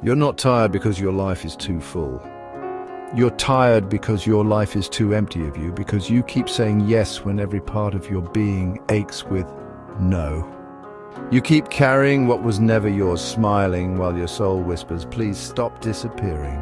You're not tired because your life is too full. You're tired because your life is too empty of you, because you keep saying yes when every part of your being aches with no. You keep carrying what was never yours, smiling while your soul whispers, please stop disappearing.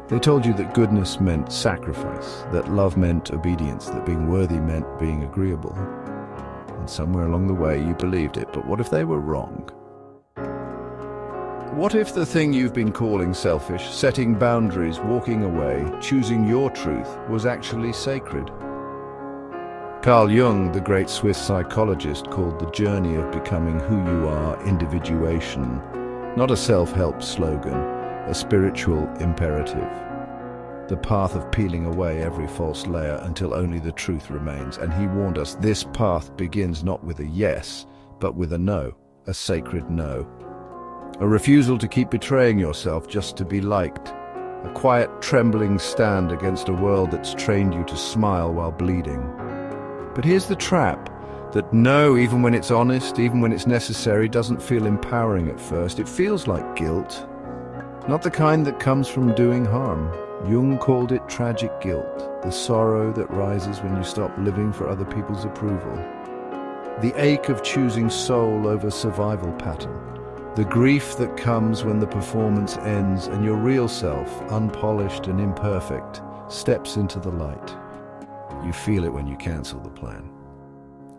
They told you that goodness meant sacrifice, that love meant obedience, that being worthy meant being agreeable. And somewhere along the way you believed it, but what if they were wrong? What if the thing you've been calling selfish, setting boundaries, walking away, choosing your truth, was actually sacred? Carl Jung, the great Swiss psychologist, called the journey of becoming who you are individuation, not a self-help slogan, a spiritual imperative. The path of peeling away every false layer until only the truth remains. And he warned us, this path begins not with a yes, but with a no, a sacred no. A refusal to keep betraying yourself just to be liked. A quiet, trembling stand against a world that's trained you to smile while bleeding. But here's the trap, that no, even when it's honest, even when it's necessary, doesn't feel empowering at first. It feels like guilt. Not the kind that comes from doing harm. Jung called it tragic guilt, the sorrow that rises when you stop living for other people's approval. The ache of choosing soul over survival pattern. The grief that comes when the performance ends and your real self, unpolished and imperfect, steps into the light. You feel it when you cancel the plan.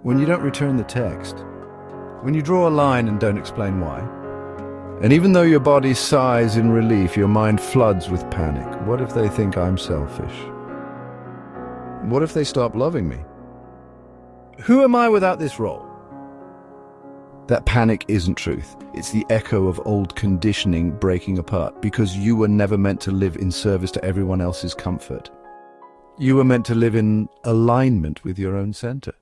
When you don't return the text. When you draw a line and don't explain why. And even though your body sighs in relief, your mind floods with panic. What if they think I'm selfish? What if they stop loving me? Who am I without this role? That panic isn't truth. It's the echo of old conditioning breaking apart, because you were never meant to live in service to everyone else's comfort. You were meant to live in alignment with your own center.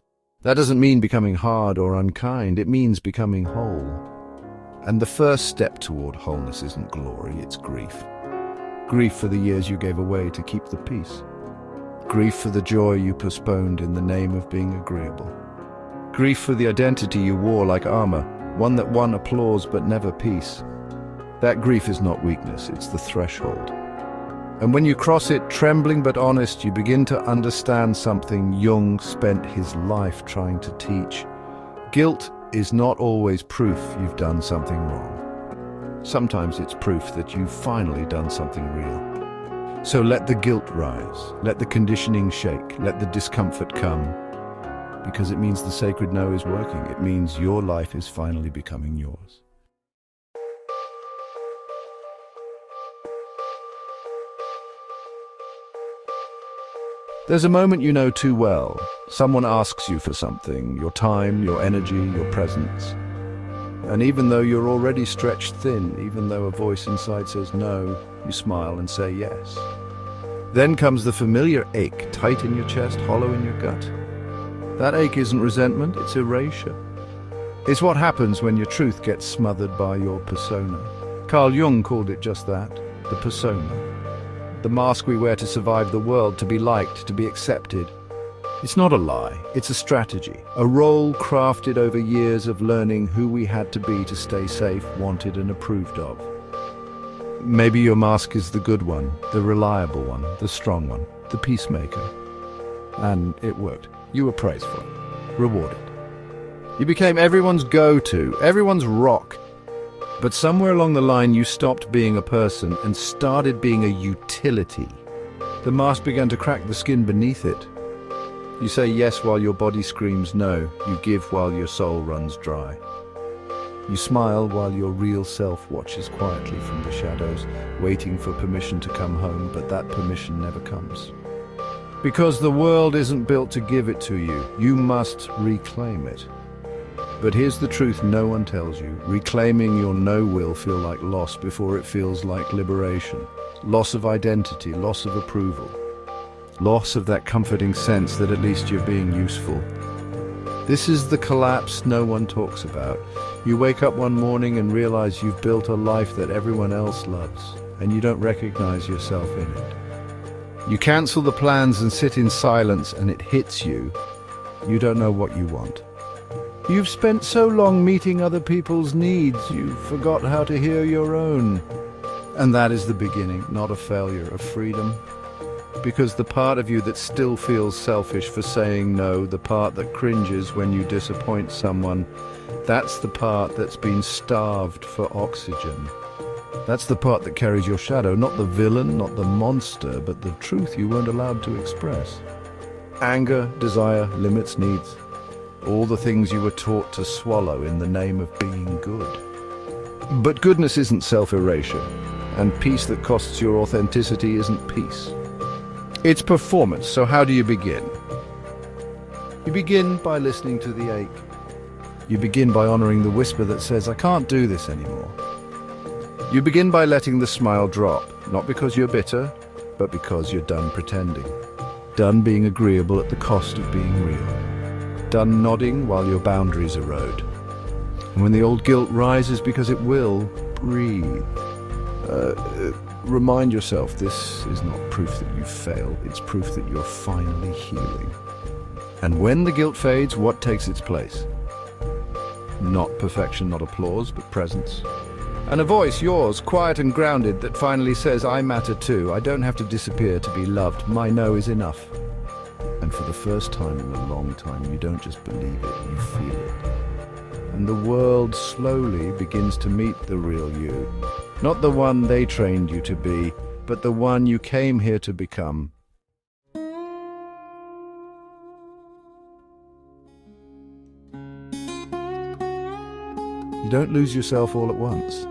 That doesn't mean becoming hard or unkind. It means becoming whole. And the first step toward wholeness isn't glory, it's grief. Grief for the years you gave away to keep the peace. Grief for the joy you postponed in the name of being agreeable. Grief for the identity you wore like armor, one that won applause but never peace. That grief is not weakness, it's the threshold. And when you cross it, trembling but honest, you begin to understand something Jung spent his life trying to teach. Guilt is not always proof you've done something wrong. Sometimes it's proof that you've finally done something real. So let the guilt rise, let the conditioning shake, let the discomfort come. Because it means the sacred no is working. It means your life is finally becoming yours. There's a moment you know too well. Someone asks you for something, your time, your energy, your presence. And even though you're already stretched thin, even though a voice inside says no, you smile and say yes. Then comes the familiar ache, tight in your chest, hollow in your gut. That ache isn't resentment, it's erasure. It's what happens when your truth gets smothered by your persona. Carl Jung called it just that, the persona. The mask we wear to survive the world, to be liked, to be accepted. It's not a lie, it's a strategy, a role crafted over years of learning who we had to be to stay safe, wanted and approved of. Maybe your mask is the good one, the reliable one, the strong one, the peacemaker. And it worked. You were praised for it, rewarded. You became everyone's go-to, everyone's rock. But somewhere along the line you stopped being a person and started being a utility. The mask began to crack the skin beneath it. You say yes while your body screams no. You give while your soul runs dry. You smile while your real self watches quietly from the shadows, waiting for permission to come home, but that permission never comes. Because the world isn't built to give it to you. You must reclaim it. But here's the truth no one tells you. Reclaiming your no will feel like loss before it feels like liberation. Loss of identity, loss of approval. Loss of that comforting sense that at least you're being useful. This is the collapse no one talks about. You wake up one morning and realize you've built a life that everyone else loves, and you don't recognize yourself in it. You cancel the plans and sit in silence, and it hits you. You don't know what you want. You've spent so long meeting other people's needs, you forgot how to hear your own. And that is the beginning, not a failure, of freedom. Because the part of you that still feels selfish for saying no, the part that cringes when you disappoint someone, that's the part that's been starved for oxygen. That's the part that carries your shadow, not the villain, not the monster, but the truth you weren't allowed to express. Anger, desire, limits, needs. All the things you were taught to swallow in the name of being good. But goodness isn't self-erasure, and peace that costs your authenticity isn't peace. It's performance, so how do you begin? You begin by listening to the ache. You begin by honoring the whisper that says, I can't do this anymore. You begin by letting the smile drop, not because you're bitter, but because you're done pretending. Done being agreeable at the cost of being real. Done nodding while your boundaries erode. And when the old guilt rises, because it will, breathe. Remind yourself this is not proof that you've failed, it's proof that you're finally healing. And when the guilt fades, what takes its place? Not perfection, not applause, but presence. And a voice, yours, quiet and grounded, that finally says, I matter too. I don't have to disappear to be loved. My no is enough. And for the first time in a long time, you don't just believe it, you feel it. And the world slowly begins to meet the real you. Not the one they trained you to be, but the one you came here to become. You don't lose yourself all at once.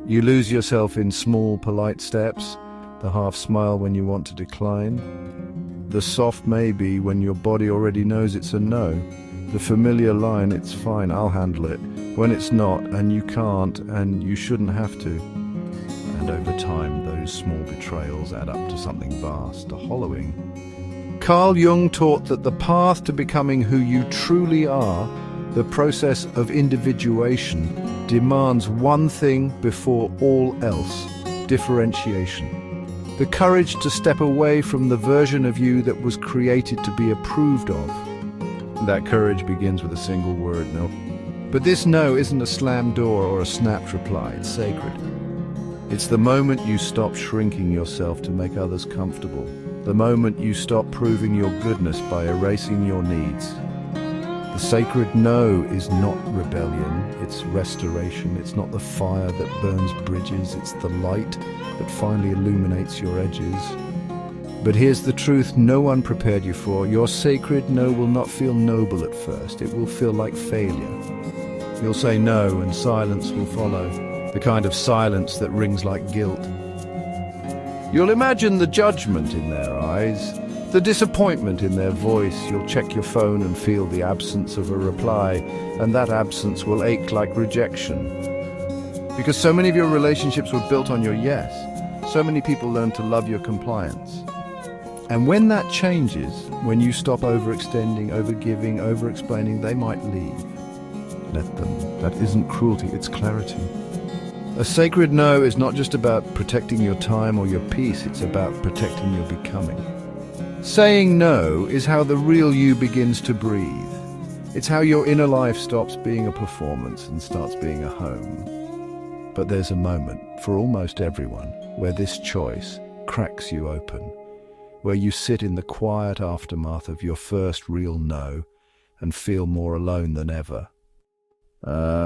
You lose yourself in small, polite steps, the half smile when you want to decline, the soft maybe when your body already knows it's a no, the familiar line, it's fine, I'll handle it, when it's not, and you can't, and you shouldn't have to. And over time, those small betrayals add up to something vast, a hollowing. Carl Jung taught that the path to becoming who you truly are, the process of individuation, demands one thing before all else: differentiation. The courage to step away from the version of you that was created to be approved of. That courage begins with a single word, no. But this no isn't a slammed door or a snapped reply, it's sacred. It's the moment you stop shrinking yourself to make others comfortable. The moment you stop proving your goodness by erasing your needs. The sacred no is not rebellion, it's restoration. It's not the fire that burns bridges, it's the light that finally illuminates your edges. But here's the truth no one prepared you for. Your sacred no will not feel noble at first. It will feel like failure. You'll say no and silence will follow. The kind of silence that rings like guilt. You'll imagine the judgment in their eyes, the disappointment in their voice. You'll check your phone and feel the absence of a reply, and that absence will ache like rejection. Because so many of your relationships were built on your yes. So many people learn to love your compliance. And when that changes, when you stop overextending, overgiving, overexplaining, they might leave. Let them. That isn't cruelty, it's clarity. A sacred no is not just about protecting your time or your peace, it's about protecting your becoming. Saying no is how the real you begins to breathe. It's how your inner life stops being a performance and starts being a home. But there's a moment, for almost everyone, where this choice cracks you open, where you sit in the quiet aftermath of your first real no and feel more alone than ever.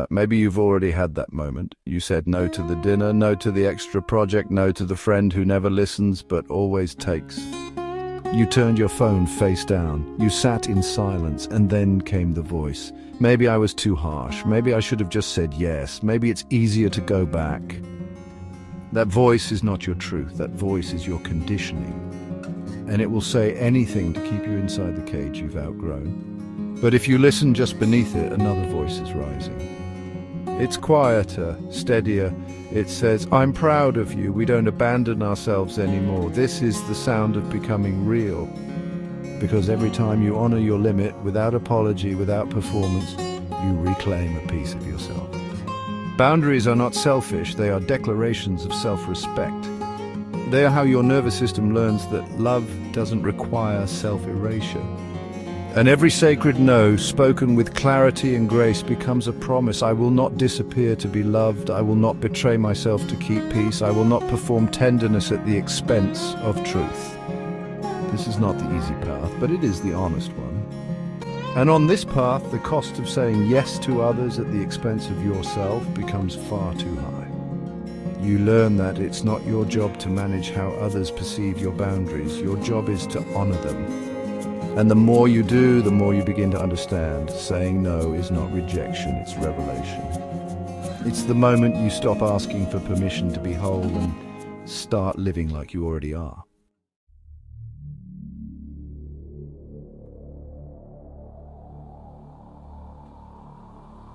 Maybe you've already had that moment. You said no to the dinner, no to the extra project, no to the friend who never listens but always takes. You turned your phone face down. You sat in silence, and then came the voice. Maybe I was too harsh. Maybe I should have just said yes. Maybe it's easier to go back. That voice is not your truth. That voice is your conditioning. And it will say anything to keep you inside the cage you've outgrown. But if you listen just beneath it, another voice is rising. It's quieter, steadier. It says, I'm proud of you. We don't abandon ourselves anymore. This is the sound of becoming real. Because every time you honor your limit, without apology, without performance, you reclaim a piece of yourself. Boundaries are not selfish. They are declarations of self-respect. They are how your nervous system learns that love doesn't require self-erasure. And every sacred no, spoken with clarity and grace, becomes a promise. I will not disappear to be loved. I will not betray myself to keep peace. I will not perform tenderness at the expense of truth. This is not the easy path, but it is the honest one. And on this path, the cost of saying yes to others at the expense of yourself becomes far too high. You learn that it's not your job to manage how others perceive your boundaries. Your job is to honor them. And the more you do, the more you begin to understand. Saying no is not rejection, it's revelation. It's the moment you stop asking for permission to be whole and start living like you already are.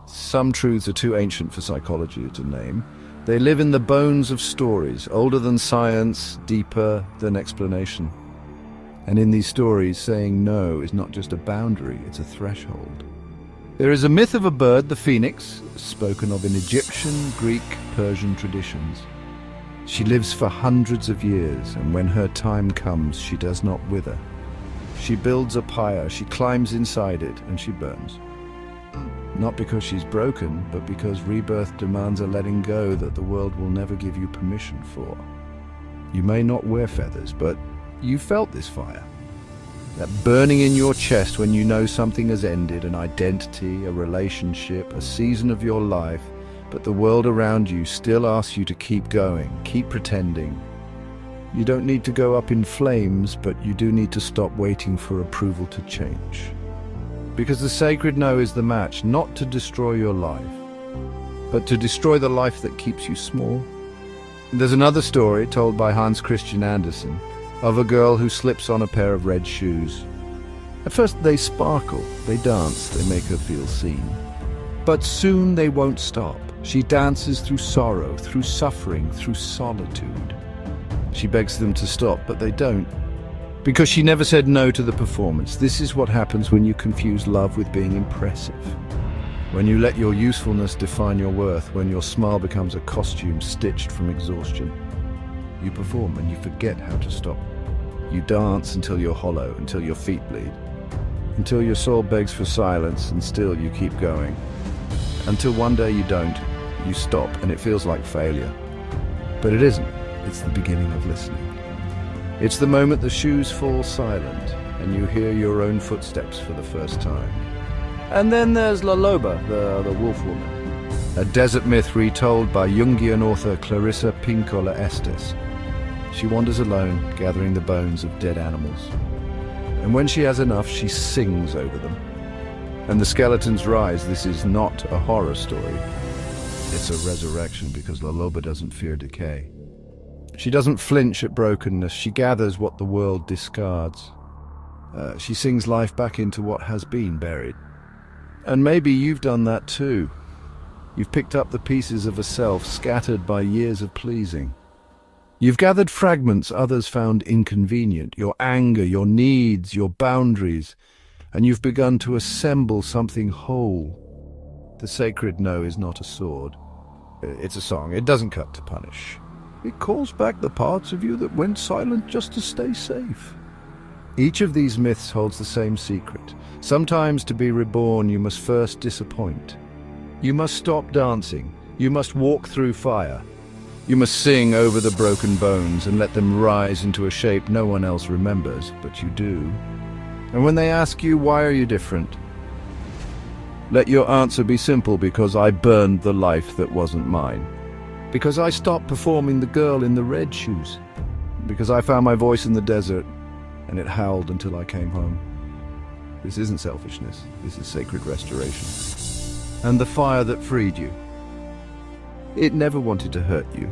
Some truths are too ancient for psychology to name. They live in the bones of stories, older than science, deeper than explanation. And in these stories, saying no is not just a boundary, it's a threshold. There is a myth of a bird, the phoenix, spoken of in Egyptian, Greek, Persian traditions. She lives for hundreds of years, and when her time comes, she does not wither. She builds a pyre, she climbs inside it, and she burns. Not because she's broken, but because rebirth demands a letting go that the world will never give you permission for. You may not wear feathers, but you felt this fire. That burning in your chest when you know something has ended, an identity, a relationship, a season of your life, but the world around you still asks you to keep going, keep pretending. You don't need to go up in flames, but you do need to stop waiting for approval to change. Because the sacred no is the match, not to destroy your life, but to destroy the life that keeps you small. There's another story told by Hans Christian Andersen of a girl who slips on a pair of red shoes. At first they sparkle, they dance, they make her feel seen. But soon they won't stop. She dances through sorrow, through suffering, through solitude. She begs them to stop, but they don't. Because she never said no to the performance. This is what happens when you confuse love with being impressive. When you let your usefulness define your worth, when your smile becomes a costume stitched from exhaustion. You perform and you forget how to stop. You dance until you're hollow, until your feet bleed, until your soul begs for silence, and still you keep going. Until one day you don't, you stop, and it feels like failure. But it isn't. It's the beginning of listening. It's the moment the shoes fall silent, and you hear your own footsteps for the first time. And then there's La Loba, the wolf woman, a desert myth retold by Jungian author Clarissa Pinkola Estes. She wanders alone, gathering the bones of dead animals. And when she has enough, she sings over them. And the skeletons rise. This is not a horror story. It's a resurrection, because La Loba doesn't fear decay. She doesn't flinch at brokenness. She gathers what the world discards. She sings life back into what has been buried. And maybe you've done that too. You've picked up the pieces of a self scattered by years of pleasing. You've gathered fragments others found inconvenient, your anger, your needs, your boundaries, and you've begun to assemble something whole. The sacred no is not a sword. It's a song. It doesn't cut to punish. It calls back the parts of you that went silent just to stay safe. Each of these myths holds the same secret. Sometimes to be reborn, you must first disappoint. You must stop dancing. You must walk through fire. You must sing over the broken bones and let them rise into a shape no one else remembers, but you do. And when they ask you, why are you different? Let your answer be simple: because I burned the life that wasn't mine. Because I stopped performing the girl in the red shoes. Because I found my voice in the desert, and it howled until I came home. This isn't selfishness, this is sacred restoration. And the fire that freed you, it never wanted to hurt you.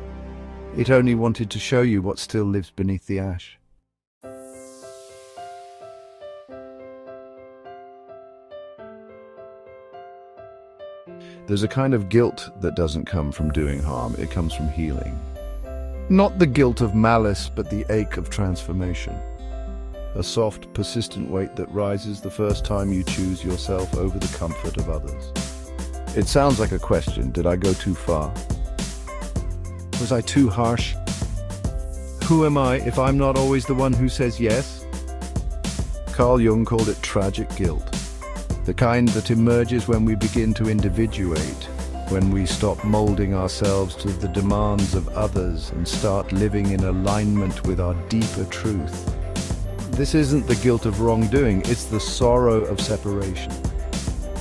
It only wanted to show you what still lives beneath the ash. There's a kind of guilt that doesn't come from doing harm, it comes from healing. Not the guilt of malice, but the ache of transformation. A soft, persistent weight that rises the first time you choose yourself over the comfort of others. It sounds like a question. Did I go too far? Was I too harsh? Who am I if I'm not always the one who says yes? Carl Jung called it tragic guilt, the kind that emerges when we begin to individuate, when we stop molding ourselves to the demands of others and start living in alignment with our deeper truth. This isn't the guilt of wrongdoing, it's the sorrow of separation,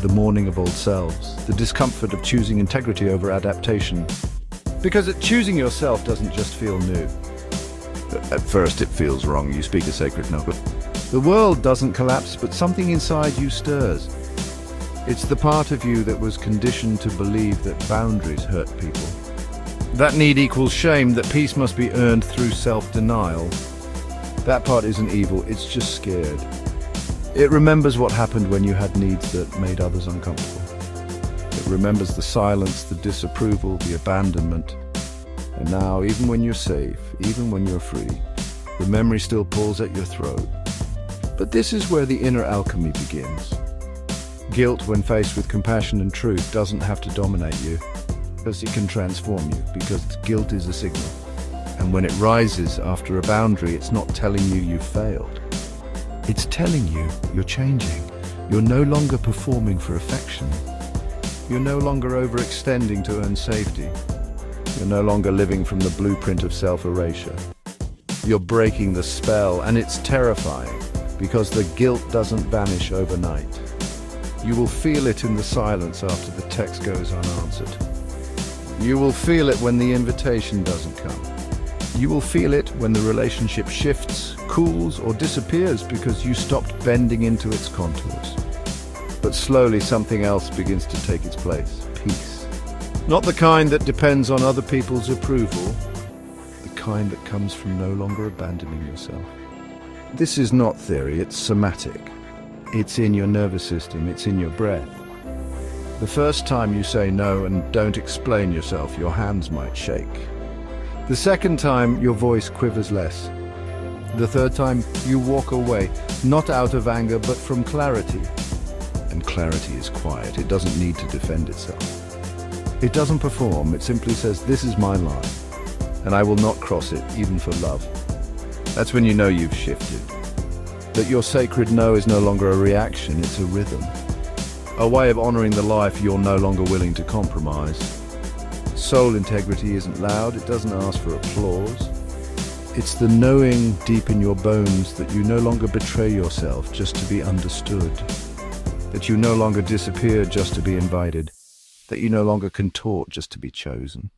the mourning of old selves, the discomfort of choosing integrity over adaptation. Because choosing yourself doesn't just feel new. At first it feels wrong, you speak a sacred no, but the world doesn't collapse, but something inside you stirs. It's the part of you that was conditioned to believe that boundaries hurt people. That need equals shame, that peace must be earned through self-denial. That part isn't evil, it's just scared. It remembers what happened when you had needs that made others uncomfortable. It remembers the silence, the disapproval, the abandonment. And now, even when you're safe, even when you're free, the memory still pulls at your throat. But this is where the inner alchemy begins. Guilt, when faced with compassion and truth, doesn't have to dominate you, because it can transform you, because guilt is a signal. And when it rises after a boundary, it's not telling you you've failed. It's telling you you're changing. You're no longer performing for affection. You're no longer overextending to earn safety. You're no longer living from the blueprint of self-erasure. You're breaking the spell, and it's terrifying, because the guilt doesn't vanish overnight. You will feel it in the silence after the text goes unanswered. You will feel it when the invitation doesn't come. You will feel it when the relationship shifts, cools, or disappears because you stopped bending into its contours. But slowly something else begins to take its place. Peace. Not the kind that depends on other people's approval, the kind that comes from no longer abandoning yourself. This is not theory, it's somatic. It's in your nervous system, it's in your breath. The first time you say no and don't explain yourself, your hands might shake. The second time, your voice quivers less. The third time, you walk away, not out of anger, but from clarity. And clarity is quiet, it doesn't need to defend itself. It doesn't perform, it simply says, this is my line, and I will not cross it, even for love. That's when you know you've shifted. That your sacred no is no longer a reaction, it's a rhythm. A way of honoring the life you're no longer willing to compromise. Soul integrity isn't loud, it doesn't ask for applause. It's the knowing deep in your bones that you no longer betray yourself just to be understood. That you no longer disappear just to be invited. That you no longer contort just to be chosen.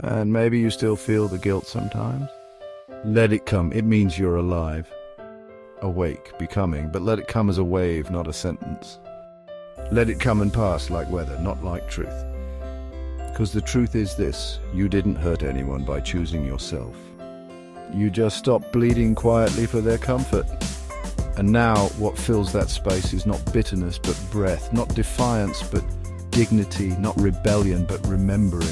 And maybe you still feel the guilt sometimes. Let it come, it means you're alive. Awake, becoming, but let it come as a wave, not a sentence. Let it come and pass like weather, not like truth. Because the truth is this, you didn't hurt anyone by choosing yourself. You just stopped bleeding quietly for their comfort. And now what fills that space is not bitterness but breath, not defiance but dignity, not rebellion but remembering.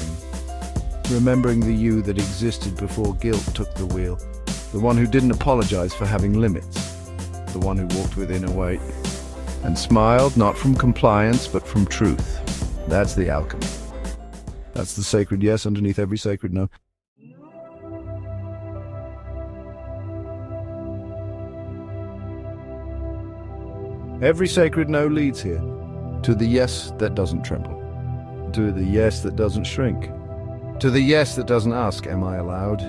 Remembering the you that existed before guilt took the wheel. The one who didn't apologize for having limits. The one who walked with inner weight. And smiled not from compliance but from truth. That's the alchemy. That's the sacred yes underneath every sacred no. Every sacred no leads here, to the yes that doesn't tremble, to the yes that doesn't shrink, to the yes that doesn't ask, am I allowed?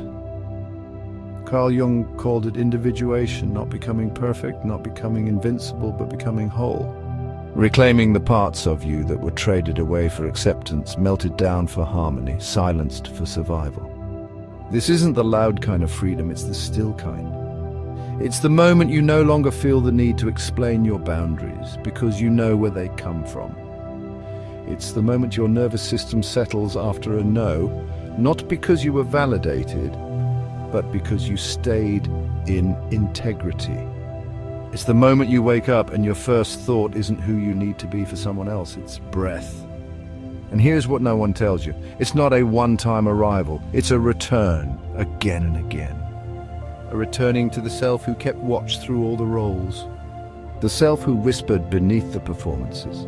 Carl Jung called it individuation, not becoming perfect, not becoming invincible, but becoming whole. Reclaiming the parts of you that were traded away for acceptance, melted down for harmony, silenced for survival. This isn't the loud kind of freedom, it's the still kind. It's the moment you no longer feel the need to explain your boundaries because you know where they come from. It's the moment your nervous system settles after a no, not because you were validated, but because you stayed in integrity. It's the moment you wake up and your first thought isn't who you need to be for someone else, it's breath. And here's what no one tells you. It's not a one-time arrival, it's a return, again and again. A returning to the self who kept watch through all the roles. The self who whispered beneath the performances.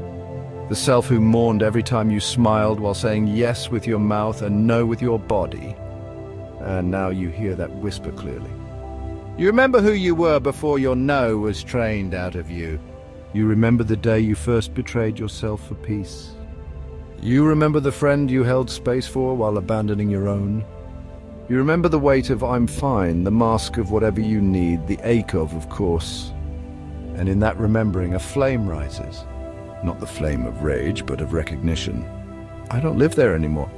The self who mourned every time you smiled while saying yes with your mouth and no with your body. And now you hear that whisper clearly. You remember who you were before your no was trained out of you. You remember the day you first betrayed yourself for peace. You remember the friend you held space for while abandoning your own. You remember the weight of "I'm fine," the mask of whatever you need, the ache of course. And in that remembering, a flame rises. Not the flame of rage, but of recognition. I don't live there anymore.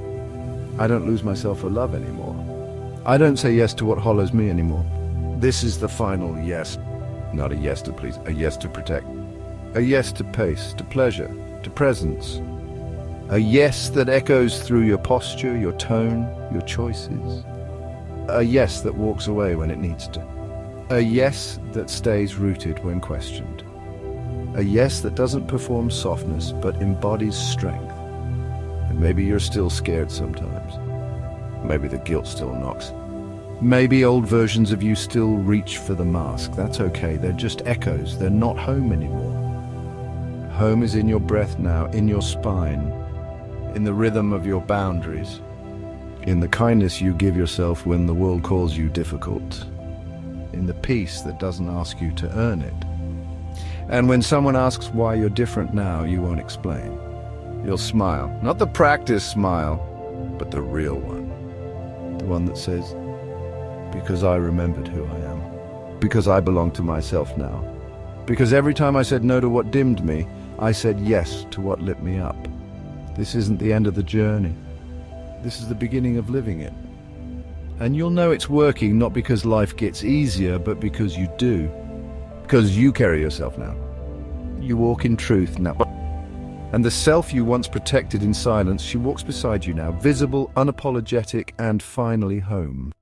I don't lose myself for love anymore. I don't say yes to what hollows me anymore. This is the final yes. Not a yes to please, a yes to protect. A yes to pace, to pleasure, to presence. A yes that echoes through your posture, your tone, your choices. A yes that walks away when it needs to. A yes that stays rooted when questioned. A yes that doesn't perform softness but embodies strength. And maybe you're still scared sometimes. Maybe the guilt still knocks. Maybe old versions of you still reach for the mask. That's okay, they're just echoes. They're not home anymore. Home is in your breath now, in your spine, in the rhythm of your boundaries, in the kindness you give yourself when the world calls you difficult, in the peace that doesn't ask you to earn it. And when someone asks why you're different now, you won't explain. You'll smile, not the practice smile, but the real one. The one that says, because I remembered who I am. Because I belong to myself now. Because every time I said no to what dimmed me, I said yes to what lit me up. This isn't the end of the journey. This is the beginning of living it. And you'll know it's working not because life gets easier, but because you do. Because you carry yourself now. You walk in truth now. And the self you once protected in silence, she walks beside you now, visible, unapologetic, and finally home.